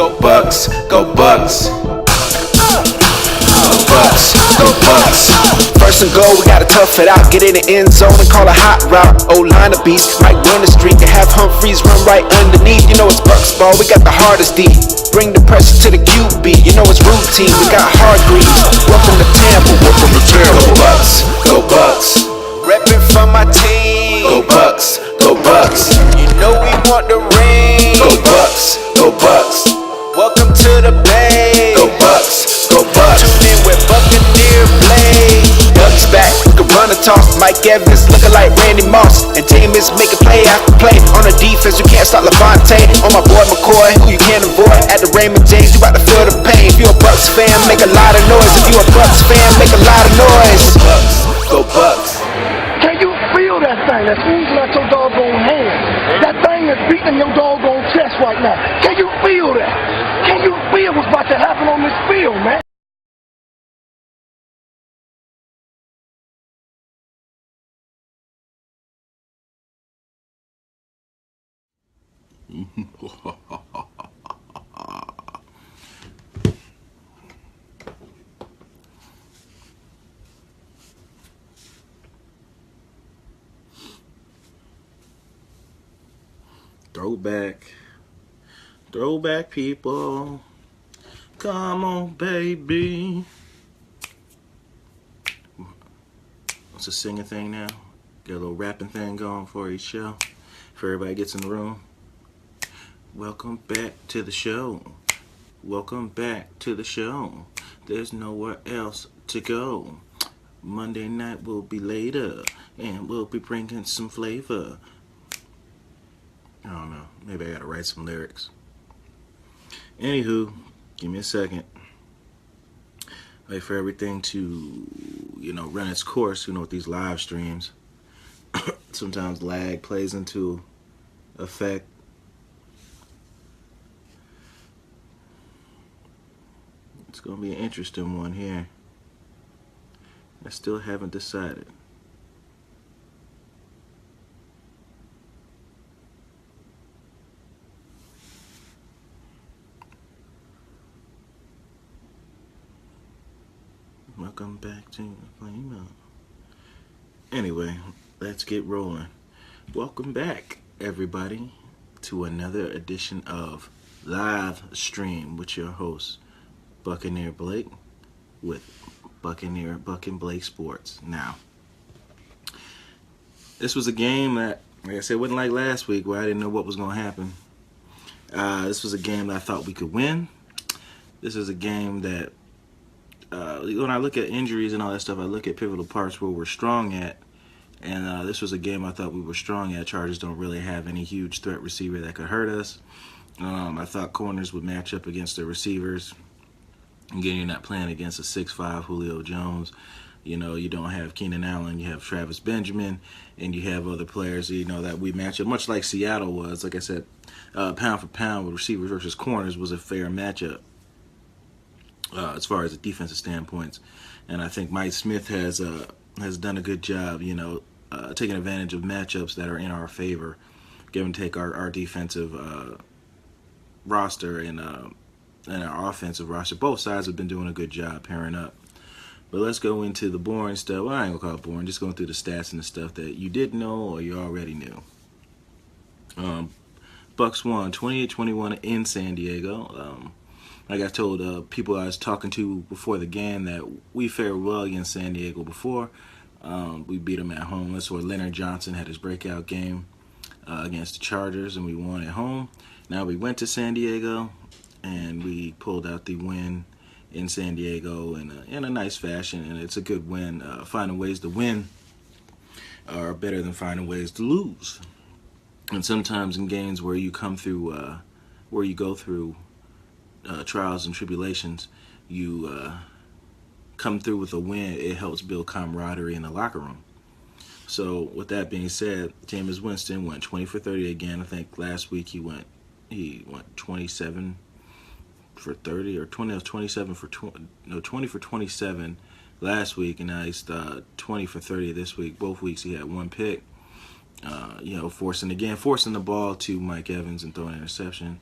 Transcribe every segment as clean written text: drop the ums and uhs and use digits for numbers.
Go Bucs, go Bucs. Go Bucs, go Bucs. First and goal, we gotta tough it out. Get in the end zone and call a hot route. O-line of beast, might win the streak and have Humphreys run right underneath. You know it's Bucs ball, we got the hardest D. Bring the pressure to the QB, you know it's routine. We got hard grease. Welcome to Tampa, welcome to Tampa. Go Bucs, go Bucs. Reppin' for my team. Go Bucs, go Bucs. You know we want the ring. Go Bucs, go Bucs. Welcome to the Bay. Go Bucs, go Bucs. Tune in with BUCNBLAKE. Bucs back, we can run a toss. Mike Evans looking like Randy Moss, and Jameis making play after play. On the defense, you can't stop Levante. On my boy McCoy, who you can't avoid. At the Raymond James, you about to feel the pain. If you a Bucs fan, make a lot of noise. If you a Bucs fan, make a lot of noise. Go Bucs, go Bucs. Can you feel that thing that's oozing out your doggone hand? That thing that's beating your doggone chest right now. Can you feel that? Can you feel what's about to happen on this field, man? Throwback people, come on baby. It's a singing thing now. Get a little rapping thing going for each show, before everybody gets in the room. Welcome back to the show. Welcome back to the show. There's nowhere else to go. Monday night will be later, and we'll be bringing some flavor. I don't know. Maybe I gotta write some lyrics. Anywho, give me a second. Wait for everything to, run its course. With these live streams, sometimes lag plays into effect. It's gonna be an interesting one here. I still haven't decided. Welcome back to the Flame. Anyway, let's get rolling. Welcome back, everybody, to another edition of Live Stream with your host, Buccaneer Blake, with BUCNBLAKE Sports. Now, this was a game that, like I said, wasn't like last week where I didn't know what was going to happen. This was a game that I thought we could win. This is a game that, when I look at injuries and all that stuff, I look at pivotal parts where we're strong at. And this was a game I thought we were strong at. Chargers don't really have any huge threat receiver that could hurt us. I thought corners would match up against the receivers. Again, you're not playing against a 6'5" Julio Jones. You don't have Keenan Allen. You have Travis Benjamin. And you have other players, that we match up. Much like Seattle was. Like I said, pound for pound with receivers versus corners was a fair matchup. As far as the defensive standpoints, and I think Mike Smith has done a good job, taking advantage of matchups that are in our favor, give and take our defensive roster and our offensive roster. Both sides have been doing a good job pairing up. But let's go into the boring stuff. Well, I ain't gonna call it boring. Just going through the stats and the stuff that you didn't know or you already knew. Bucs won 28-21 in San Diego. Like I told people I was talking to before the game that we fared well against San Diego before. We beat them at home. That's where Leonard Johnson had his breakout game against the Chargers, and we won at home. Now we went to San Diego, and we pulled out the win in San Diego in a nice fashion, and it's a good win. Finding ways to win are better than finding ways to lose. And sometimes in games where you come through, where you go through trials and tribulations, you come through with a win. It helps build camaraderie in the locker room. So with that being said, Jameis Winston went 20 for 30 again. I think last week he went 27 for 30 or 27 for 20 for 27 last week, and now he's 20 for 30 this week. Both weeks he had one pick. Forcing the ball to Mike Evans and throwing an interception.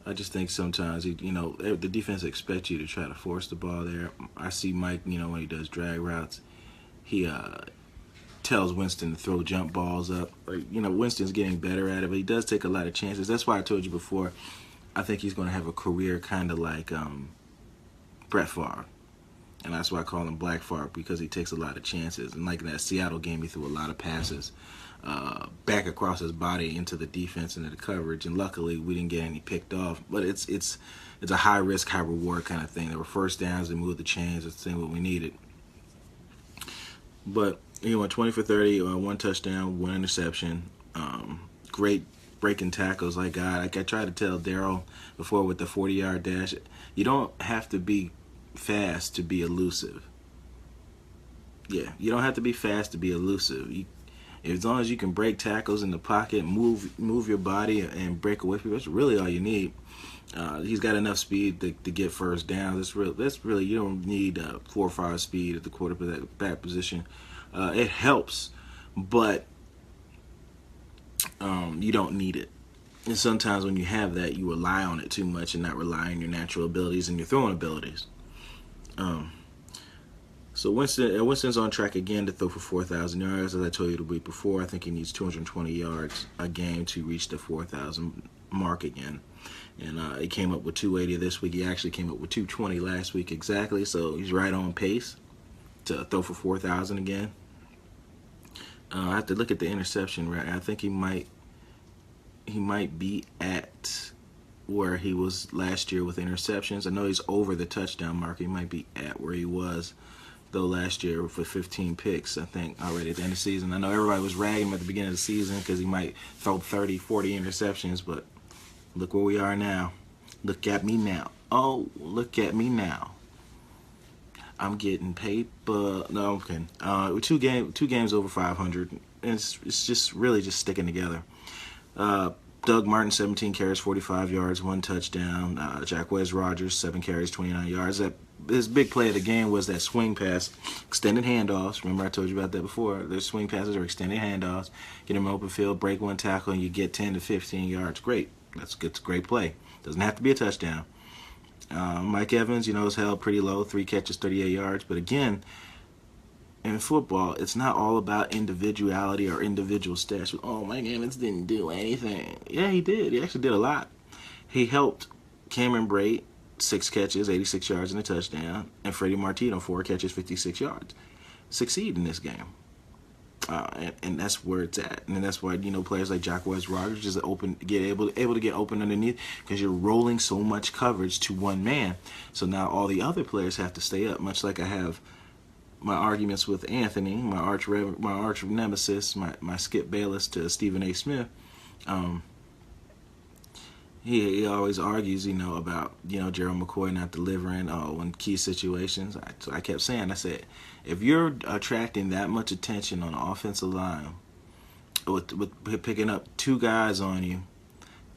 I just think sometimes, the defense expects you to try to force the ball there. I see Mike, when he does drag routes, he tells Winston to throw jump balls up. Winston's getting better at it, but he does take a lot of chances. That's why I told you before, I think he's going to have a career kind of like Brett Favre. And that's why I call him Black Favre, because he takes a lot of chances. And like in that Seattle game, he threw a lot of passes back across his body into the defense and into the coverage. And luckily, we didn't get any picked off. But it's a high risk, high reward kind of thing. There were first downs, they moved the chains. That's the thing what we needed. But he went 20 for 30, 1 touchdown, 1 interception. Great breaking tackles. Like God, like I tried to tell Daryl before with the 40-yard dash, you don't have to be fast to be elusive. Yeah, you don't have to be fast to be elusive. As long as you can break tackles in the pocket, move your body and break away from it, that's really all you need. He's got enough speed to get first down. That's really you don't need 4-5 speed at the quarterback position. It helps, but you don't need it. And sometimes when you have that, you rely on it too much and not rely on your natural abilities and your throwing abilities. So Winston's on track again to throw for 4,000 yards. As I told you the week before, I think he needs 220 yards a game to reach the 4,000 mark again. And he came up with 280 this week. He actually came up with 220 last week exactly. So he's right on pace to throw for 4,000 again. I have to look at the interception rate. I think he might be at where he was last year with interceptions. I know he's over the touchdown mark. He might be at where he was, though, last year for 15 picks, I think, already at the end of the season. I know everybody was ragging him at the beginning of the season because he might throw 30, 40 interceptions, but look where we are now. Look at me now. Oh, look at me now. I'm getting paper. No, I'm kidding. Two games over 500. It's just really just sticking together. Doug Martin, 17 carries, 45 yards, 1 touchdown. Jacquez Rogers, 7 carries, 29 yards. His big play of the game was that swing pass, extended handoffs. Remember I told you about that before. Their swing passes are extended handoffs. Get him open field, break 1 tackle, and you get 10 to 15 yards. Great. That's a great play. Doesn't have to be a touchdown. Mike Evans, is held pretty low, 3 catches, 38 yards. But again, in football, it's not all about individuality or individual stats. Oh, Mike Evans didn't do anything. Yeah, he did. He actually did a lot. He helped Cameron Brate, 6 catches, 86 yards and a touchdown, and Freddie Martino, 4 catches, 56 yards. Succeed in this game. And that's where it's at. And that's why, players like Jacquez Rogers just able to get open underneath, because you're rolling so much coverage to one man. So now all the other players have to stay up, much like I have my arguments with Anthony, my arch nemesis, my Skip Bayless to Stephen A. Smith. He always argues, about, Gerald McCoy not delivering in key situations. So I kept saying, I said, if you're attracting that much attention on the offensive line with picking up 2 guys on you,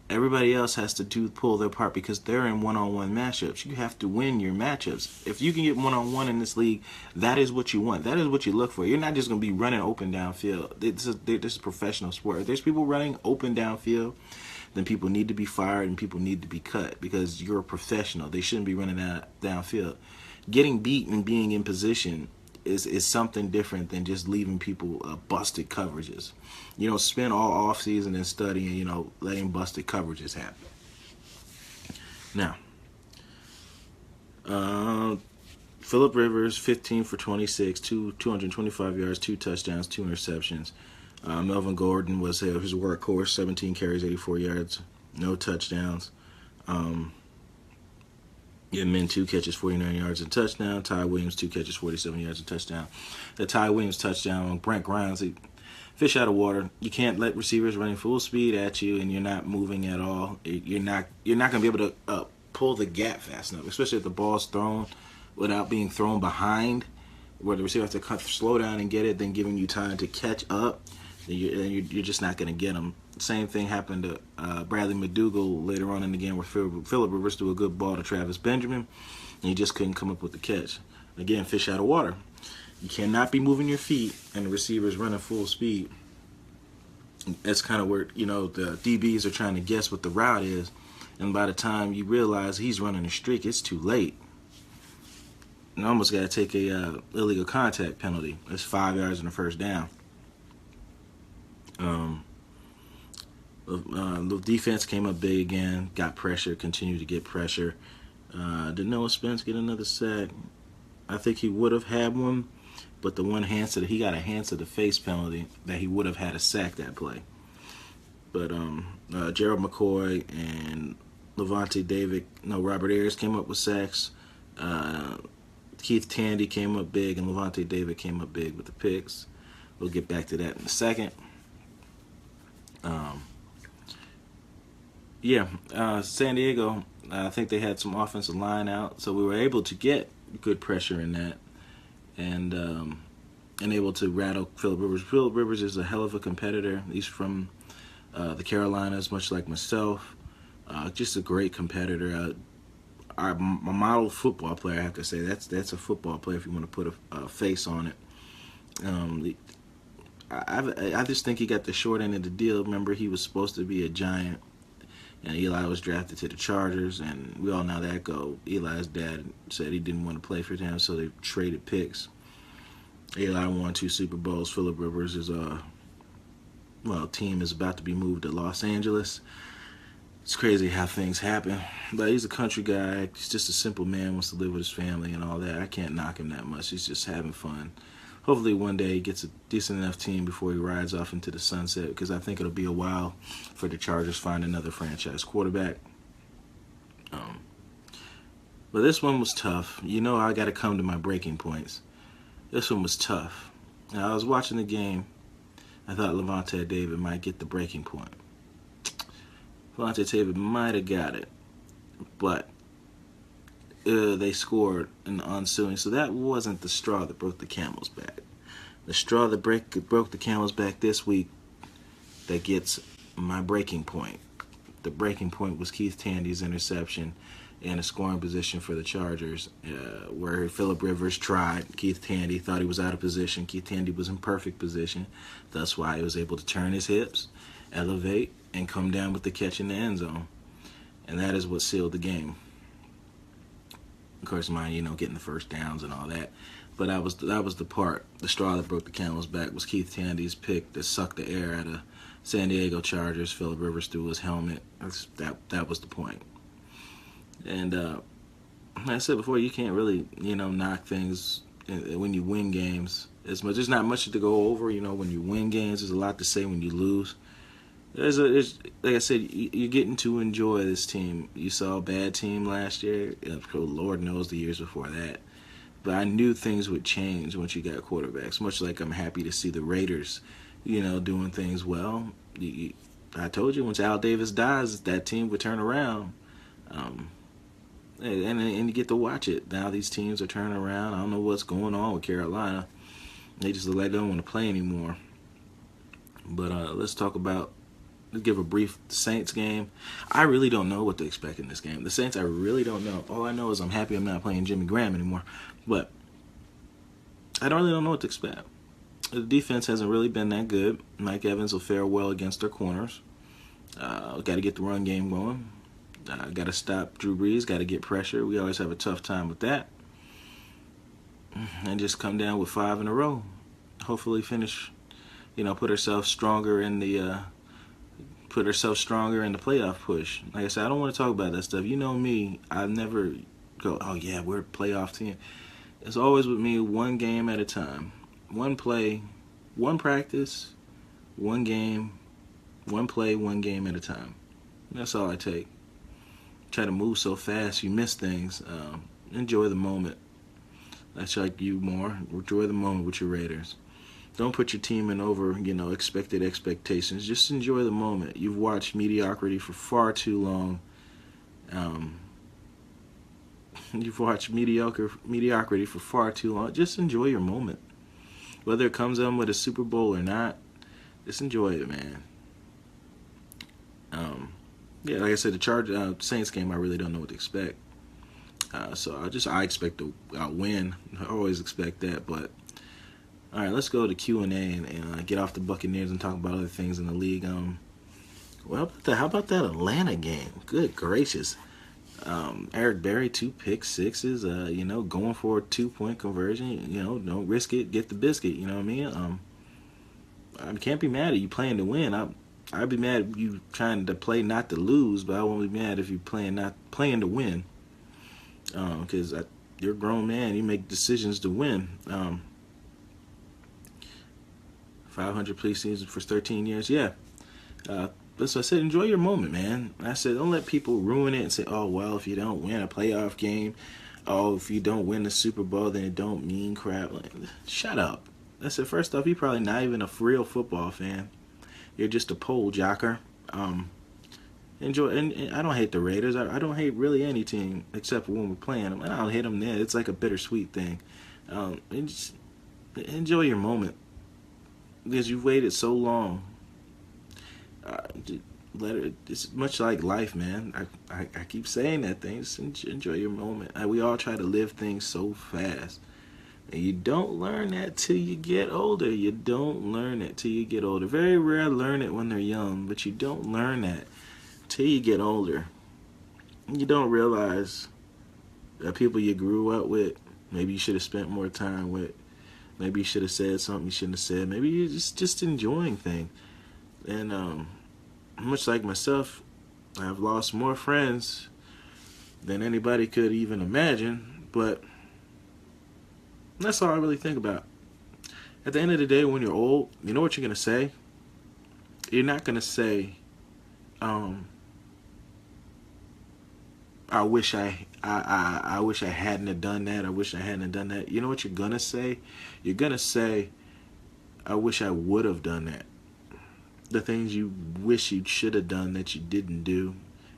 everybody else has to pull their part, because they're in one-on-one matchups. You have to win your matchups. If you can get one-on-one in this league, that is what you want. That is what you look for. You're not just going to be running open downfield. This is a professional sport. If there's people running open downfield, then people need to be fired and people need to be cut, because you're a professional. They shouldn't be running downfield. Getting beat and being in position is something different than just leaving people busted coverages. You don't spend all off season and studying, letting busted coverages happen. Now, Phillip Rivers, 15 for 26, 225 yards, 2 touchdowns, 2 interceptions. Melvin Gordon was his workhorse, 17 carries, 84 yards, no touchdowns. Min, 2 catches, 49 yards and touchdown. Ty Williams, 2 catches, 47 yards and touchdown. The Ty Williams touchdown on Brent Grimes, fish out of water. You can't let receivers running full speed at you and you're not moving at all. You're not going to be able to pull the gap fast enough, especially if the ball's thrown without being thrown behind, where the receiver has to slow down and get it, then giving you time to catch up. You're just not going to get them. Same thing happened to Bradley McDougall later on in the game, where Phillip Rivers threw a good ball to Travis Benjamin, and he just couldn't come up with the catch. Again, fish out of water. You cannot be moving your feet and the receiver's running full speed. That's kind of where, the DBs are trying to guess what the route is, And by the time you realize he's running a streak, it's too late. And almost got to take a illegal contact penalty. It's 5 yards and a first down. The defense came up big again, got pressure, continued to get pressure. Did Noah Spence get another sack? I think he would have had one, but the one he got a hands to the face penalty that he would have had a sack that play. But Gerald McCoy and Robert Ayers came up with sacks. Keith Tandy came up big, and Levante David came up big with the picks. We'll get back to that in a second. San Diego, I think they had some offensive line out, so we were able to get good pressure in that, and able to rattle Phillip Rivers. Phillip Rivers is a hell of a competitor. He's from the Carolinas, much like myself. Just a great competitor. My model football player, I have to say, that's a football player if you want to put a face on it. I just think he got the short end of the deal. Remember, he was supposed to be a giant, and Eli was drafted to the Chargers, and we all know how that go. Eli's dad said he didn't want to play for him, so they traded picks. Eli won 2 Super Bowls. Phillip Rivers is team is about to be moved to Los Angeles. It's crazy how things happen, but he's a country guy. He's just a simple man, wants to live with his family and all that. I can't knock him that much. He's just having fun. Hopefully one day he gets a decent enough team before he rides off into the sunset, because I think it'll be a while for the Chargers to find another franchise quarterback. But this one was tough. I got to come to my breaking points. This one was tough. Now, I was watching the game. I thought Levante David might get the breaking point. Levante David might have got it, but they scored in the ensuing. So that wasn't the straw that broke the camel's back. The straw that broke the camel's back this week that gets my breaking point. The breaking point was Keith Tandy's interception in a scoring position for the Chargers, where Phillip Rivers tried. Keith Tandy thought he was out of position. Keith Tandy was in perfect position. That's why he was able to turn his hips, elevate, and come down with the catch in the end zone. And that is what sealed the game. Of course, getting the first downs and all that. But that was the straw that broke the camel's back, was Keith Tandy's pick that sucked the air out of San Diego Chargers. Phillip Rivers threw his helmet. That was the point. And like I said before, you can't really, knock things when you win games as much. There's not much to go over. When you win games, there's a lot to say when you lose. There's like I said, you're getting to enjoy this team. You saw a bad team last year. Lord knows the years before that. But I knew things would change once you got quarterbacks. Much like I'm happy to see the Raiders, doing things well. I told you, once Al Davis dies, that team would turn around. And you get to watch it. Now these teams are turning around. I don't know what's going on with Carolina. They just look like they don't want to play anymore. But let's give a brief Saints game. I really don't know what to expect in this game. The Saints, I really don't know. All I know is I'm happy I'm not playing Jimmy Graham anymore. But I really don't know what to expect. The defense hasn't really been that good. Mike Evans will fare well against their corners. Got to get the run game going. Got to stop Drew Brees. Got to get pressure. We always have a tough time with that. And just come down with 5 in a row. Hopefully finish, put ourselves stronger in the playoff push. Like I said, I don't want to talk about that stuff. You know me, I never go, oh yeah, we're a playoff team. It's always with me, one game at a time. One play, one practice, one game, one play, one game at a time. That's all I take. Try to move so fast, you miss things. Enjoy the moment. That's like you more. Enjoy the moment with your Raiders. Don't put your team in over, expected expectations. Just enjoy the moment. You've watched mediocrity for far too long. You've watched mediocrity for far too long. Just enjoy your moment. Whether it comes on with a Super Bowl or not, just enjoy it, man. Like I said, the Saints game, I really don't know what to expect. So I expect a win. I always expect that, but all right, let's go to Q&A and get off the Buccaneers and talk about other things in the league. Well, how about that Atlanta game? Good gracious. Eric Berry, 2 pick sixes, going for a 2-point conversion. Don't risk it, get the biscuit. You know what I mean? I can't be mad at you playing to win. I'd be mad at you trying to play not to lose, but I won't be mad if you playing to win. Because you're a grown man, you make decisions to win. 500 preseasons for 13 years, yeah. So I said, enjoy your moment, man. I said, don't let people ruin it and say, oh, well, if you don't win a playoff game, oh, if you don't win the Super Bowl, then it don't mean crap. Like, shut up. I said, first off, you're probably not even a real football fan. You're just a poll jocker. Enjoy, and I don't hate the Raiders. I don't hate really any team except for when we're playing them. And I don't hate them there. It's like a bittersweet thing. And just enjoy your moment because you've waited so long. It's much like life, man. I keep saying that thing. Just enjoy your moment. We all try to live things so fast. And you don't learn that till you get older. You don't learn it till you get older. Very rare learn it when they're young, but you don't learn that till you get older. You don't realize that people you grew up with, maybe you should have spent more time with. Maybe you should have said something you shouldn't have said. Maybe you're just enjoying things. And much like myself, I've lost more friends than anybody could even imagine, but that's all I really think about. At the end of the day, when you're old, you know what you're going to say? You're not going to say, I wish I hadn't have done that. I wish I hadn't have done that. You know what you're going to say? You're going to say, I wish I would have done that. The things you wish you should have done that you didn't do.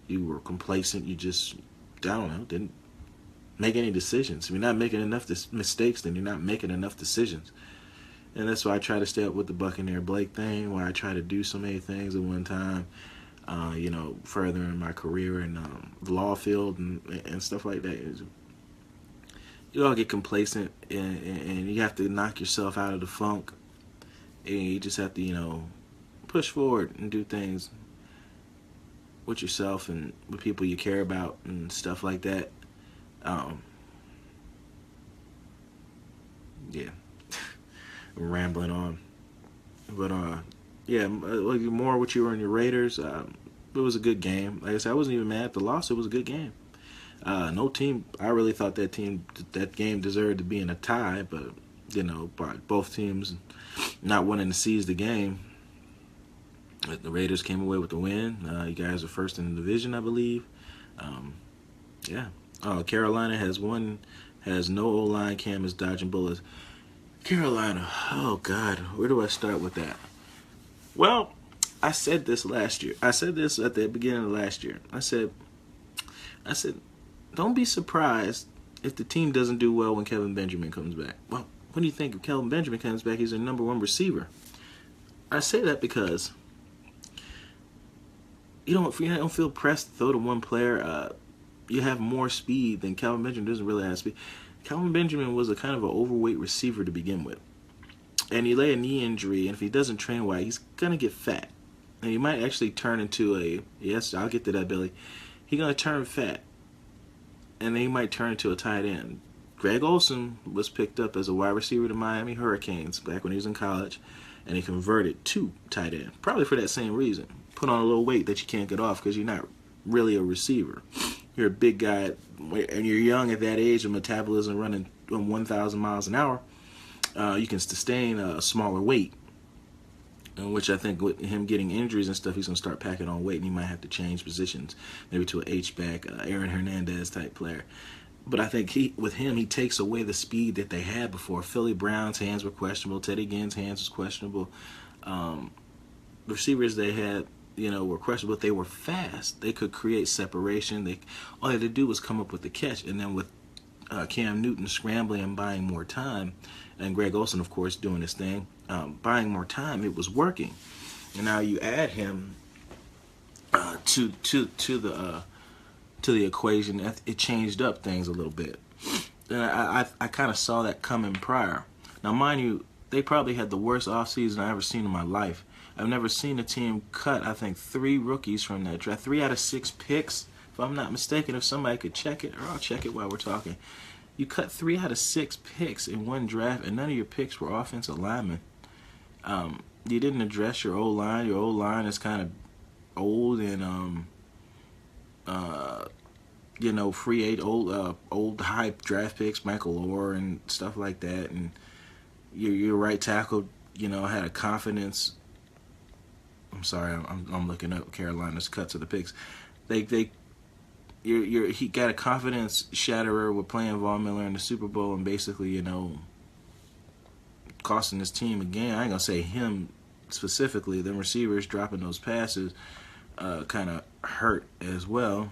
You were complacent. You just, didn't make any decisions. If you're not making enough mistakes, then you're not making enough decisions. And that's why I try to stay up with the BUCNBLAKE thing, why I try to do so many things at one time, further in my career in the law field and stuff like that. You all get complacent and you have to knock yourself out of the funk. And you just have to, push forward and do things with yourself and with people you care about and stuff like that. Yeah, I'm rambling on, but more what you were in your Raiders. It was a good game. Like I said, I wasn't even mad at the loss. It was a good game. No team. I really thought that game deserved to be in a tie, but by both teams not wanting to seize the game. The Raiders came away with the win. You guys are first in the division, I believe. Yeah. Carolina has no O-line. Cam is dodging bullets. Carolina. Oh, God. Where do I start with that? Well, I said this last year. I said this at the beginning of last year. I said, don't be surprised if the team doesn't do well when Kelvin Benjamin comes back. Well, what do you think if Kelvin Benjamin comes back? He's their #1 receiver. I say that because you don't feel pressed to throw to one player. You have more speed than Kelvin Benjamin. Doesn't really have speed. Kelvin Benjamin was a kind of an overweight receiver to begin with. And he lay a knee injury, and if he doesn't train well, he's going to get fat. And he might actually turn into yes, I'll get to that, Billy. He's going to turn fat. And then he might turn into a tight end. Greg Olsen was picked up as a wide receiver to Miami Hurricanes back when he was in college, and he converted to tight end, probably for that same reason. Put on a little weight that you can't get off because you're not really a receiver. You're a big guy, and you're young at that age, and metabolism running 1,000 miles an hour. You can sustain a smaller weight, which I think with him getting injuries and stuff, he's going to start packing on weight, and he might have to change positions, maybe to an H-back, Aaron Hernandez type player. But I think he takes away the speed that they had before. Philly Brown's hands were questionable. Teddy Ginn's hands was questionable. The receivers they had, were questionable, but they were fast. They could create separation. All they had to do was come up with the catch. And then with Cam Newton scrambling and buying more time, and Greg Olsen, of course, doing his thing, buying more time, it was working. And now you add him to the equation. It changed up things a little bit. And I kind of saw that coming prior. Now, mind you, they probably had the worst offseason I've ever seen in my life. I've never seen a team cut, I think, 3 rookies from that draft. 3 out of 6 picks, if I'm not mistaken. If somebody could check it, or I'll check it while we're talking. You cut 3 out of 6 picks in one draft, and none of your picks were offensive linemen. You didn't address your O-line. Your O-line is kind of old and old hype draft picks, Michael Orr and stuff like that. And your right tackle, had a confidence. I'm sorry, I'm looking up Carolina's cuts of the picks. He got a confidence shatterer with playing Von Miller in the Super Bowl and basically, costing his team again. I ain't gonna say him specifically. The receivers dropping those passes kind of hurt as well.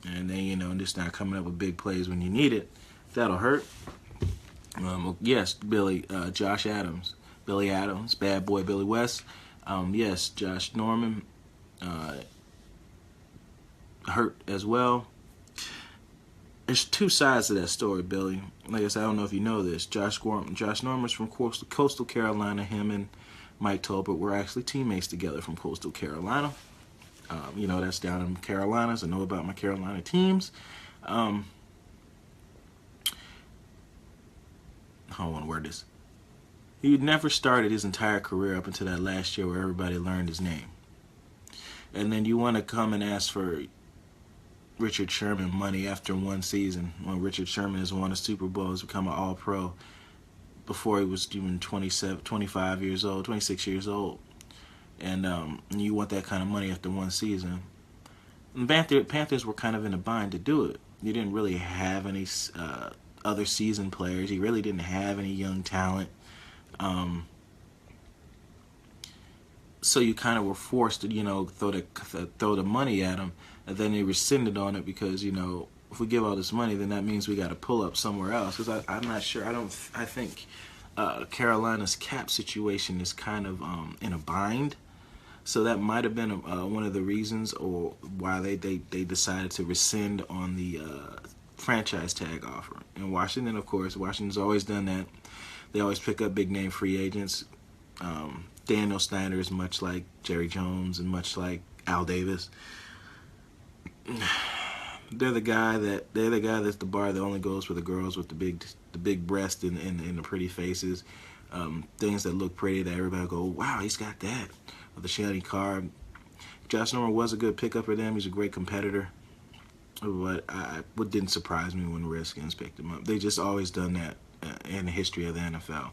And then, just not coming up with big plays when you need it. That'll hurt. Yes, Billy Adams, bad boy Billy West. Yes, Josh Norman hurt as well. There's 2 sides to that story, Billy. Like I said, I don't know if you know this. Josh Norman's from Coastal Carolina. Him and Mike Tolbert were actually teammates together from Coastal Carolina. That's down in Carolinas. I know about my Carolina teams. I don't want to word this. He never started his entire career up until that last year where everybody learned his name. And then you want to come and ask for Richard Sherman money after one season when Richard Sherman has won a Super Bowl, has become an All-Pro before he was even 25 years old, 26 years old. And you want that kind of money after one season. And Panthers were kind of in a bind to do it. You didn't really have any other seasoned players. You really didn't have any young talent. So you kind of were forced to, throw the money at them. And then they rescinded on it because, if we give all this money, then that means we got to pull up somewhere else. Because I'm not sure. I think Carolina's cap situation is kind of in a bind. So that might have been one of the reasons or why they decided to rescind on the franchise tag offer. And Washington, of course, Washington's always done that. They always pick up big-name free agents. Daniel Snyder is much like Jerry Jones and much like Al Davis. They're the guy that's the bar that only goes for the girls with the big breasts and the pretty faces. Things that look pretty that everybody go, wow, he's got that. Or the shiny car. Josh Norman was a good pickup for them. He's a great competitor. But what didn't surprise me when the Redskins picked him up. They just always done that in the history of the NFL.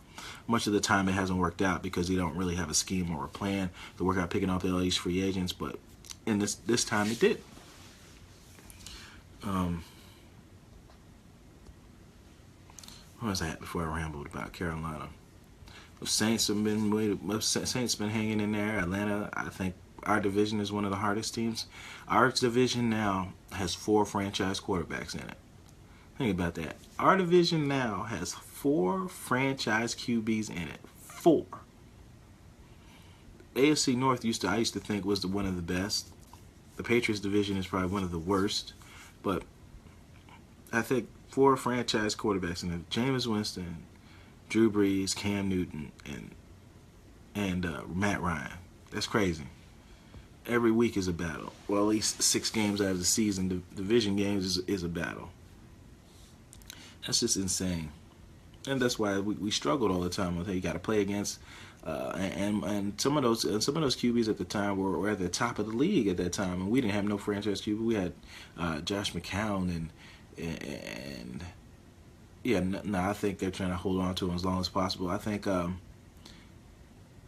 Much of the time it hasn't worked out because they don't really have a scheme or a plan to work out picking up all these free agents. But in this time it did. What was that before I rambled about Carolina? The Saints been hanging in there. Atlanta, I think our division is one of the hardest teams. Our division now has 4 franchise quarterbacks in it. Think about that. Our division now has 4 franchise QBs in it. 4. AFC North I used to think was one of the best. The Patriots division is probably one of the worst. But I think 4 franchise quarterbacks in it. Jameis Winston, Drew Brees, Cam Newton, and Matt Ryan. That's crazy. Every week is a battle. Well, at least 6 games out of the season, division games is a battle. That's just insane. And that's why we struggled all the time with, hey, you got to play against and some of those QBs at the time were at the top of the league at that time, and we didn't have no franchise QB. We had Josh McCown and I think they're trying to hold on to him as long as possible. I think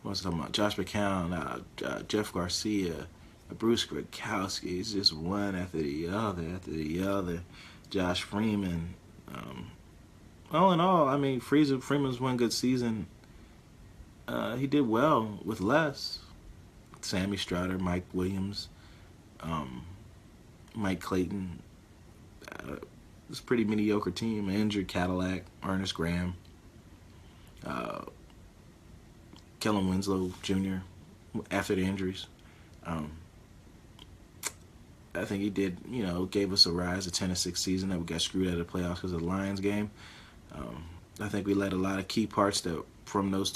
what's talking about? Josh McCown, Jeff Garcia, Bruce Gradkowski. It's just one after the other. Josh Freeman. All in all, I mean, Freeman's one good season. He did well with less. Sammy Stroudder, Mike Williams, Mike Clayton. It's a pretty mediocre team. Andrew Cadillac, Ernest Graham, Kellen Winslow Jr. after the injuries. I think he did, gave us a rise, a 10-6 season that we got screwed out of the playoffs because of the Lions game. I think we let a lot of key parts from those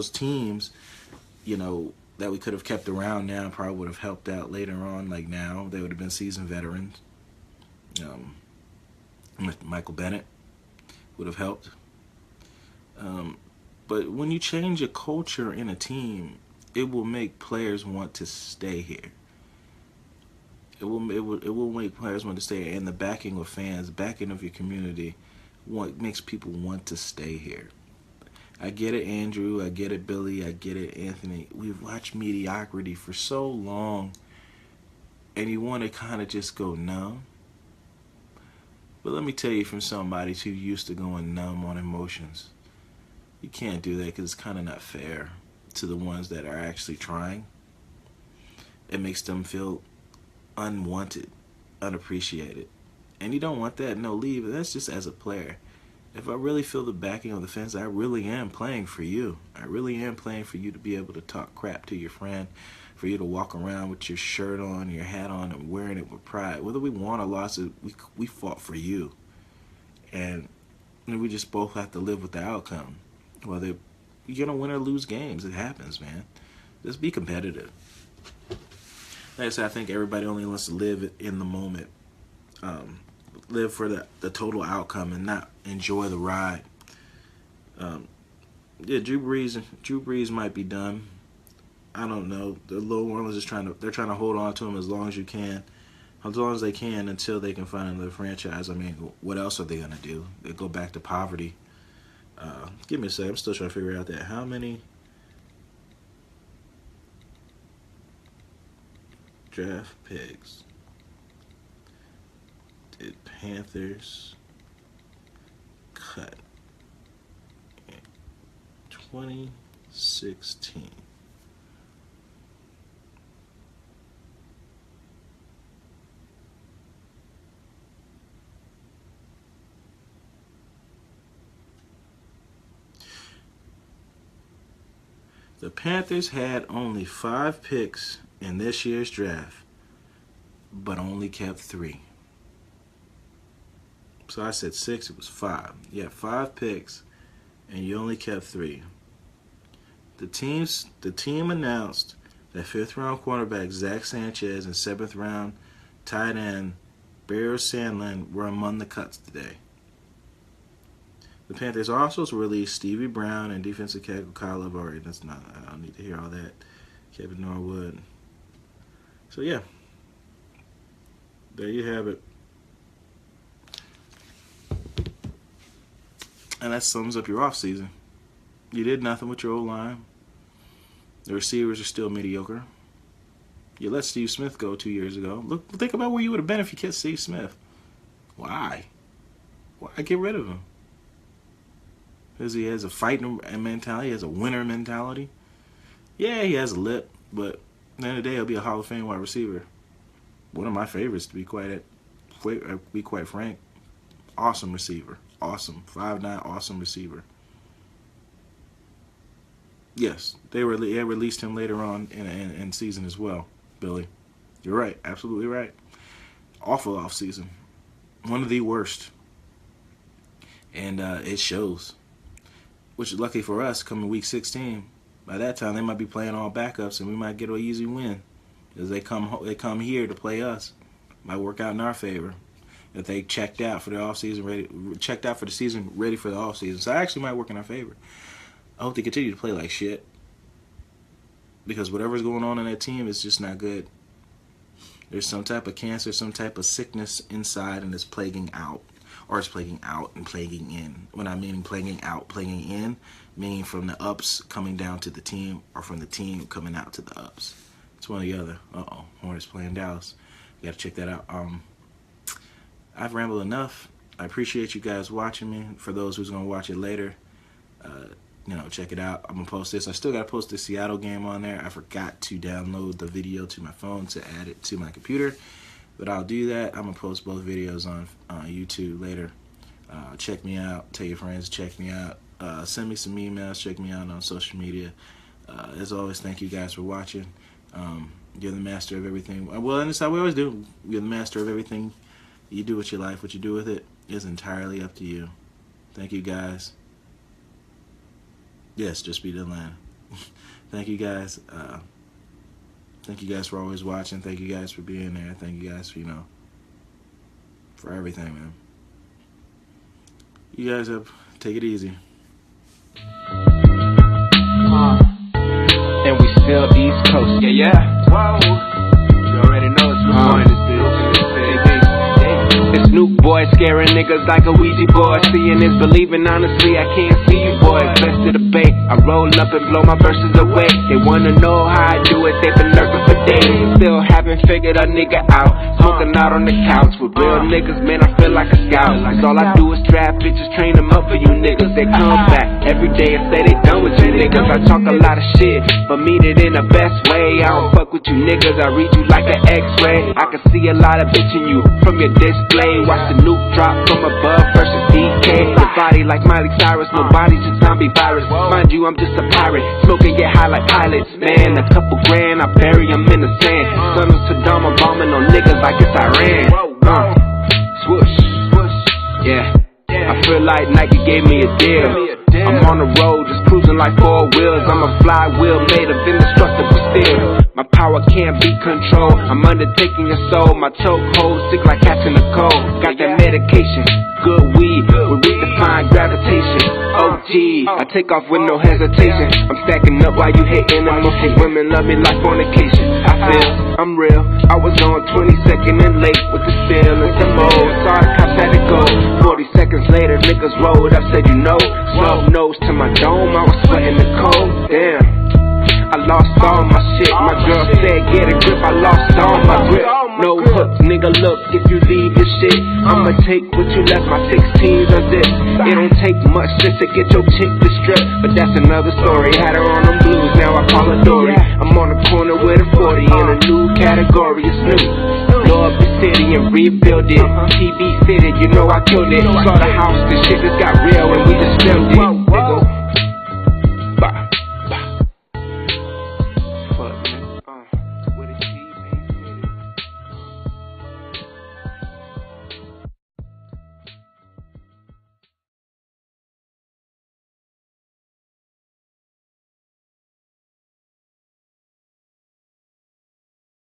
teams you know, that we could have kept around now probably would have helped out later on. Like now, they would have been seasoned veterans. Michael Bennett would have helped. But when you change a culture in a team, it will make players want to stay here. It will make players want to stay here. And the backing of fans, backing of your community, makes people want to stay here. I get it, Andrew. I get it, Billy. I get it, Anthony. We've watched mediocrity for so long, and you want to kind of just go numb. But let me tell you, from somebody who used to going numb on emotions, you can't do that because it's kind of not fair to the ones that are actually trying. It makes them feel unwanted, unappreciated. And you don't want that. No, leave. That's just as a player. If I really feel the backing of the fans, I really am playing for you. I really am playing for you to be able to talk crap to your friend, for you to walk around with your shirt on, your hat on, and wearing it with pride. Whether we won or lost, we fought for you. And we just both have to live with the outcome. Whether you're going to win or lose games, it happens, man. Just be competitive. Like I said, I think everybody only wants to live in the moment. Live for the total outcome and not enjoy the ride. Yeah, Drew Brees might be done. I don't know. The New Orleans is trying to hold on to him as long as they can until they can find another franchise. I mean, what else are they gonna do? They go back to poverty. Give me a second. I'm still trying to figure out that how many draft picks did Panthers cut in 2016? The Panthers had only 5 picks in this year's draft, but only kept 3. So I said 6, it was 5. You had 5 picks, and you only kept 3. The team announced that 5th-round cornerback Zach Sanchez and 7th-round tight end Barry Sandlin were among the cuts today. The Panthers also released Stevie Brown and defensive tackle Kyle Lavari. I don't need to hear all that. Kevin Norwood. So yeah, there you have it. And that sums up your offseason. You did nothing with your O-line. The receivers are still mediocre. You let Steve Smith go 2 years ago. Look, think about where you would have been if you kept Steve Smith. Why? Why get rid of him? Because he has a fighting mentality. He has a winner mentality. Yeah, he has a lip, but at the end of the day, he'll be a Hall of Fame wide receiver. One of my favorites, to be quite frank. Awesome receiver. Awesome. 5'9", awesome receiver. Yes, they released him later on in season as well, Billy. You're right. Absolutely right. Awful off season. One of the worst. And it shows. Which is lucky for us coming week 16. By that time, they might be playing all backups, and we might get an easy win. Because they come here to play us. Might work out in our favor. If they checked out for the season, ready for the off season. So it actually might work in our favor. I hope they continue to play like shit. Because whatever's going on in that team is just not good. There's some type of cancer, some type of sickness inside, and it's plaguing out. Or it's plaguing out and plaguing in. When I mean plaguing out, plaguing in, meaning from the ups coming down to the team, or from the team coming out to the ups. It's one or the other. Hornets playing Dallas. You gotta check that out. I've rambled enough. I appreciate you guys watching me. For those who's gonna watch it later, check it out. I'm gonna post this. I still gotta post the Seattle game on there. I forgot to download the video to my phone to add it to my computer, but I'll do that. I'm gonna post both videos on YouTube later. Check me out. Tell your friends to check me out. Send me some emails. Check me out on social media. As always, thank you guys for watching. You're the master of everything. Well, and that's how we always do. You're the master of everything. You do with your life. What you do with it is entirely up to you. Thank you, guys. Yes, just beat Atlanta. Thank you guys. Thank you guys for always watching. Thank you guys for being there. Thank you guys for, for everything, man. You guys take it easy. And we still East Coast. Yeah. Whoa. You already know it's good morning. It's Snoop boy scaring niggas like a Ouija board. Seeing is believing, honestly, I can't see you boys. Best of the bay, I roll up and blow my verses away. They wanna know how I do it, they've been lurking for days. Still haven't figured a nigga out. Smoking out on the couch with real niggas, man, I feel like a scout. Cause all I do is trap bitches, train them up for you niggas. They come back every day and say they done with you niggas. I talk a lot of shit, but mean it in the best way. I don't fuck with you niggas, I read you like an x-ray. I can see a lot of bitch in you from your display. Watch the nuke drop from above versus DK. Your body like Miley Cyrus, nobody's just zombie virus. Mind you, I'm just a pirate, smoking get high like pilots. Man, a couple grand, I bury them in the sand. Son of Saddam, I'm bombing on niggas like it's Iran. Swoosh, yeah. I feel like Nike gave me a deal. I'm on the road, just cruising like 4 wheels. I'm a flywheel made of indestructible steel. My power can't be controlled. I'm undertaking your soul. My chokehold sick like catching a cold. Got that medication, good weed, will redefine gravitation. OG, I take off with no hesitation. I'm stacking up while you hating. And most women love me like fornication. I feel I'm real. I was on 22nd and late with the steel and some old. Saw the cops had to go. 40 seconds later, niggas rolled up, said you know. Snub nose to my dome, I was sweating the cold. Damn, I lost all my shit. My girl said get a grip, I lost all my grip. No hooks, nigga, look, if you leave your shit, I'ma take what you left, my 16s or this. It don't take much just to get your chick to strip, but that's another story. Had her on them blues, now I call her Dory. I'm on the corner with a 40 in a new category, it's new. Blow up the city and rebuild it. TV fitted, you know I killed it. Saw the house, the shit just got real and we just filmed it.